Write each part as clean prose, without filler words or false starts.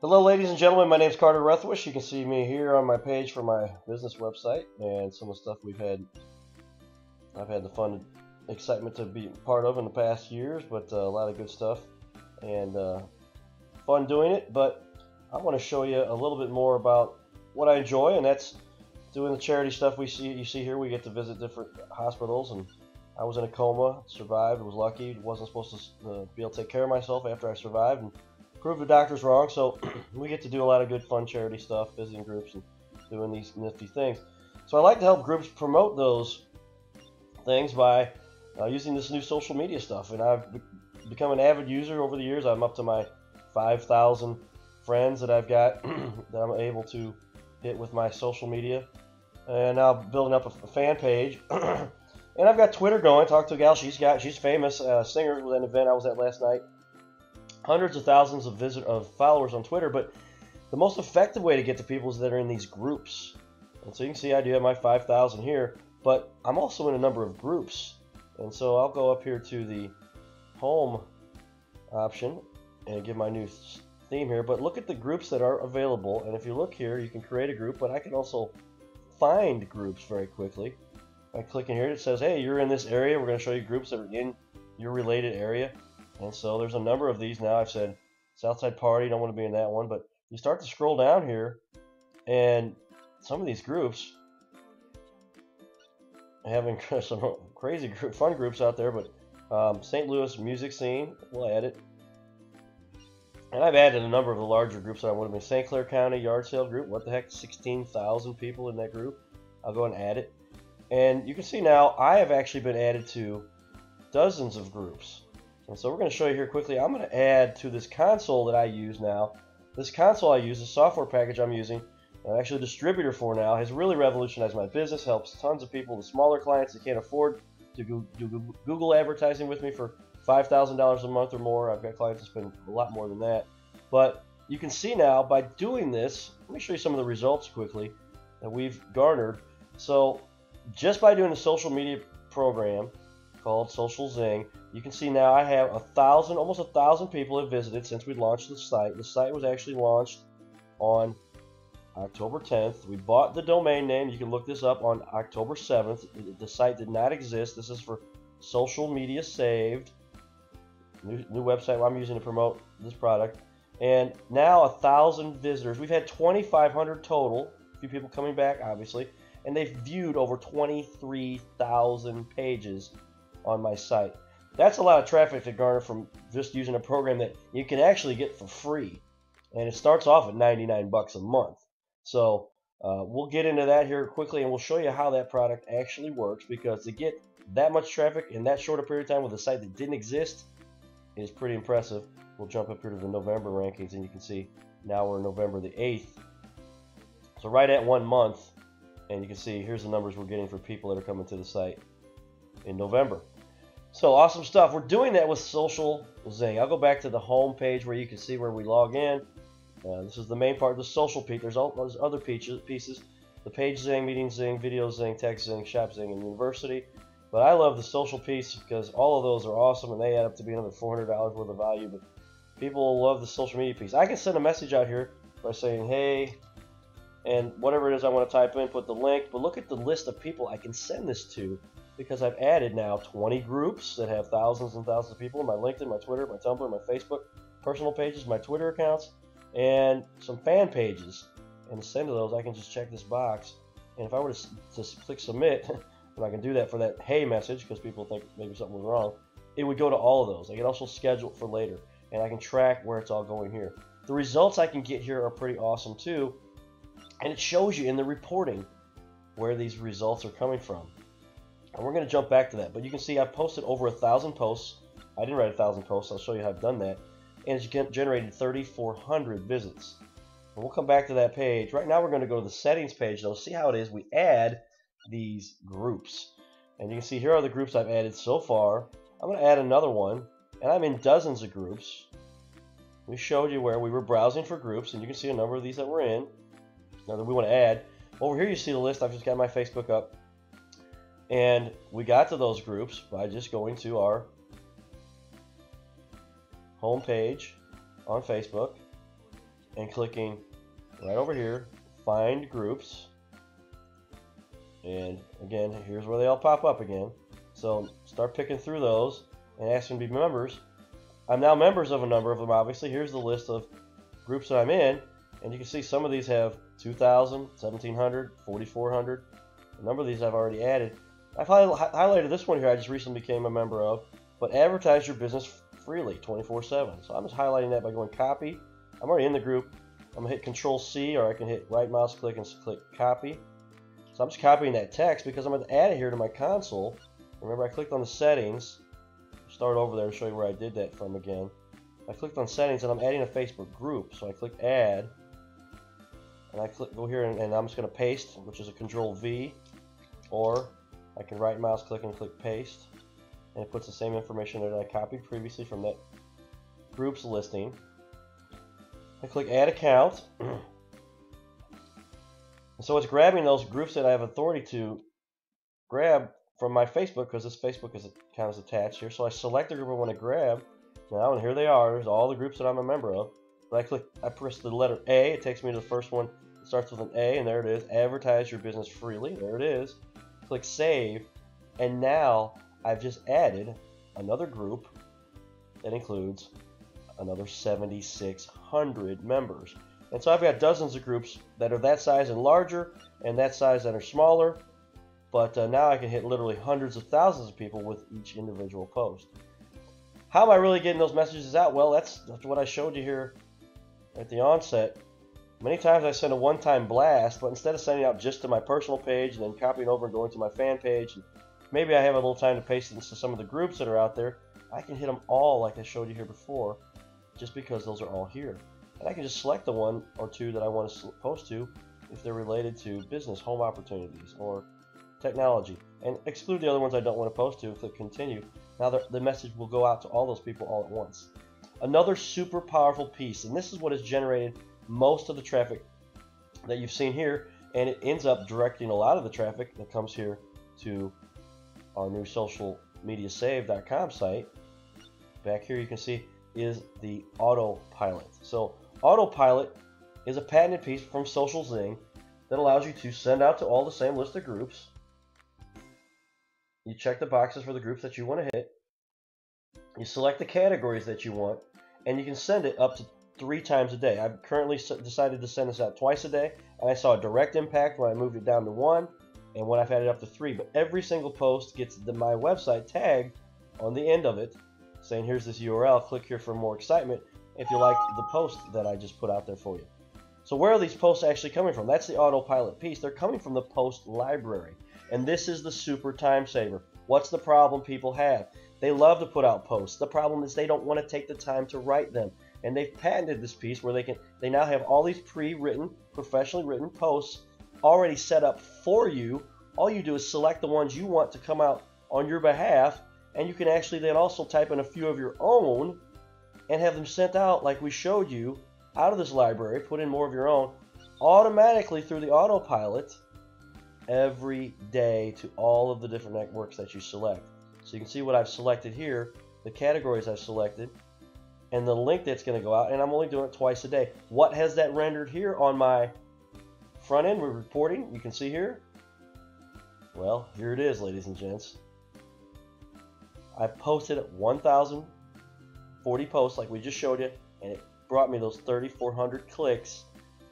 Hello, ladies and gentlemen. My name is Carter Ruthwish. You can see me here on my page for my business website and some of the stuff I've had the fun and excitement to be part of in the past years, but a lot of good stuff and fun doing it. But I want to show you a little bit more about what I enjoy, and that's doing the charity stuff. You see here, we get to visit different hospitals, and I was in a coma, survived, was lucky, wasn't supposed to be able to take care of myself after I survived, and prove the doctors wrong. So we get to do a lot of good fun charity stuff, visiting groups and doing these nifty things. So I like to help groups promote those things by using this new social media stuff, and I've become an avid user over the years. I'm up to my 5,000 friends that I've got that I'm able to hit with my social media, and now building up a fan page. And I've got Twitter going. Talked to a gal, she's famous, singer with an event I was at last night. Hundreds of thousands of followers on Twitter, but the most effective way to get to people is that are in these groups. And so you can see I do have my 5,000 here, but I'm also in a number of groups. And so I'll go up here to the home option and give my new theme here, but look at the groups that are available. And if you look here, you can create a group, but I can also find groups very quickly. By clicking here, it says, hey, you're in this area. We're going to show you groups that are in your related area. And so there's a number of these now. I've said Southside Party, don't want to be in that one, but you start to scroll down here, and some of these groups having some crazy fun groups out there. But St. Louis music scene, we'll add it. And I've added a number of the larger groups that I would have been. St. Clair County yard sale group, what the heck, 16,000 people in that group. I'll go and add it. And you can see now I have actually been added to dozens of groups. And so we're going to show you here quickly. I'm going to add to this console that I use now. This console I use, the software package I'm using, I'm actually a distributor for now, has really revolutionized my business, helps tons of people, the smaller clients that can't afford to do Google advertising with me for $5,000 a month or more. I've got clients that spend a lot more than that. But you can see now by doing this, let me show you some of the results quickly that we've garnered. So just by doing a social media program called Social Zing, you can see now I have almost 1,000 people have visited since we launched the site. The site was actually launched on October 10th. We bought the domain name. You can look this up on October 7th. The site did not exist. This is for Social Media Saved, new website I'm using to promote this product. And now 1,000 visitors. We've had 2,500 total. A few people coming back, obviously, and they've viewed over 23,000 pages on my site. That's a lot of traffic to garner from just using a program that you can actually get for free, and it starts off at 99 bucks a month. So we'll get into that here quickly, and we'll show you how that product actually works, because to get that much traffic in that short a period of time with a site that didn't exist is pretty impressive. We'll jump up here to the November rankings, and you can see now we're November the 8th. So right at 1 month, and you can see here's the numbers we're getting for people that are coming to the site in November. So awesome stuff. We're doing that with Social Zing. I'll go back to the home page where you can see where we log in. This is the main part, the social piece. There's all those other pieces. The page Zing, meeting Zing, video Zing, text Zing, shop Zing, and university. But I love the social piece because all of those are awesome, and they add up to be another $400 worth of value. But people love the social media piece. I can send a message out here by saying, hey, and whatever it is I want to type in, put the link. But look at the list of people I can send this to, because I've added now 20 groups that have thousands and thousands of people. My LinkedIn, my Twitter, my Tumblr, my Facebook, personal pages, my Twitter accounts, and some fan pages. And to send to those, I can just check this box. And if I were to just click submit, and I can do that for that hey message, because people think maybe something was wrong, it would go to all of those. I can also schedule it for later, and I can track where it's all going here. The results I can get here are pretty awesome too, and it shows you in the reporting where these results are coming from. And we're going to jump back to that, but you can see I've posted over 1,000 posts. I didn't write 1,000 posts. I'll show you how I've done that. And it's generated 3,400 visits. And we'll come back to that page. Right now we're going to go to the settings page, though. See how it is. We add these groups. And you can see here are the groups I've added so far. I'm going to add another one, and I'm in dozens of groups. We showed you where we were browsing for groups, and you can see a number of these that we're in. Now that we want to add. Over here you see the list. I've just got my Facebook up. And we got to those groups by just going to our home page on Facebook. and clicking right over here, find groups. And again, here's where they all pop up again. So start picking through those and asking to be members. I'm now members of a number of them, obviously. Here's the list of groups that I'm in. And you can see some of these have 2,000, 1,700, 4,400. A number of these I've already added. I've highlighted this one here I just recently became a member of. But advertise your business freely 24/7. So I'm just highlighting that by going copy. I'm already in the group. I'm going to hit Control C, or I can hit right mouse click and click copy. So I'm just copying that text because I'm going to add it here to my console. Remember, I clicked on the settings. Start over there to show you where I did that from again. I clicked on settings and I'm adding a Facebook group. So I click add. And I go here and I'm just going to paste, which is a Control V. Or I can right mouse click and click paste. And it puts the same information there that I copied previously from that group's listing. I click add account. And so it's grabbing those groups that I have authority to grab from my Facebook, because this Facebook account is attached here. So I select the group I want to grab now, and here they are. There's all the groups that I'm a member of. But I press the letter A. It takes me to the first one. It starts with an A, and there it is. Advertise your business freely. There it is. Click save, and now I've just added another group that includes another 7,600 members. And so I've got dozens of groups that are that size and larger, and that size that are smaller. But now I can hit literally hundreds of thousands of people with each individual post. How am I really getting those messages out? Well, that's what I showed you here at the onset. Many times I send a one-time blast, but instead of sending out just to my personal page and then copying over and going to my fan page, and maybe I have a little time to paste it into some of the groups that are out there, I can hit them all like I showed you here before, just because those are all here. And I can just select the one or two that I want to post to if they're related to business, home opportunities, or technology, and exclude the other ones I don't want to post to. Click continue. Now the message will go out to all those people all at once. Another super powerful piece, and this is what has generated most of the traffic that you've seen here, and it ends up directing a lot of the traffic that comes here to our new socialmediasave.com site. Back here you can see is the autopilot. So autopilot is a patented piece from Social Zing that allows you to send out to all the same list of groups. You check the boxes for the groups that you want to hit. You select the categories that you want, and you can send it up to 3 times a day. I've currently decided to send this out twice a day, and I saw a direct impact when I moved it down to 1, and when I've had it up to 3. But every single post gets my website tagged on the end of it, saying here's this URL, click here for more excitement if you like the post that I just put out there for you. So where are these posts actually coming from? That's the autopilot piece. They're coming from the post library. And this is the super time saver. What's the problem people have? They love to put out posts. The problem is they don't want to take the time to write them. And they've patented this piece where they now have all these pre-written, professionally written posts already set up for you. All you do is select the ones you want to come out on your behalf, and you can actually then also type in a few of your own and have them sent out like we showed you out of this library, put in more of your own, automatically through the autopilot every day to all of the different networks that you select. So you can see what I've selected here, the categories I've selected, and the link that's going to go out, and I'm only doing it twice a day. What has that rendered here on my front end reporting? You can see here. Well, here it is, ladies and gents. I posted 1,040 posts like we just showed you, and it brought me those 3,400 clicks,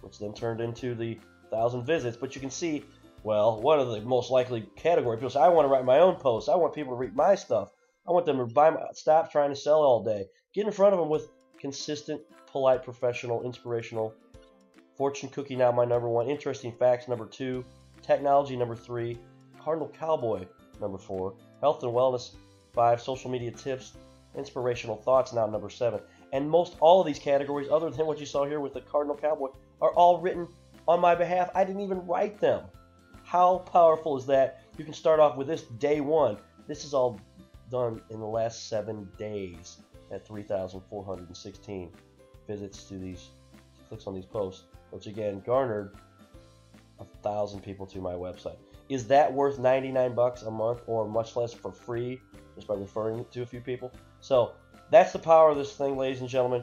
which then turned into the 1,000 visits. But you can see, well, one of the most likely category people say, I want to write my own posts. I want people to read my stuff. I want them to stop trying to sell all day. Get in front of them with consistent, polite, professional, inspirational. Fortune cookie now my number 1. Interesting facts number 2. Technology number 3. Cardinal Cowboy number 4. Health and wellness 5. Social media tips. Inspirational thoughts now number 7. And most all of these categories, other than what you saw here with the Cardinal Cowboy, are all written on my behalf. I didn't even write them. How powerful is that? You can start off with this day 1. This is all done in the last 7 days at 3,416 visits to these clicks on these posts, which again garnered 1,000 people to my website. Is that worth $99 a month, or much less for free, just by referring it to a few people? So that's the power of this thing, ladies and gentlemen.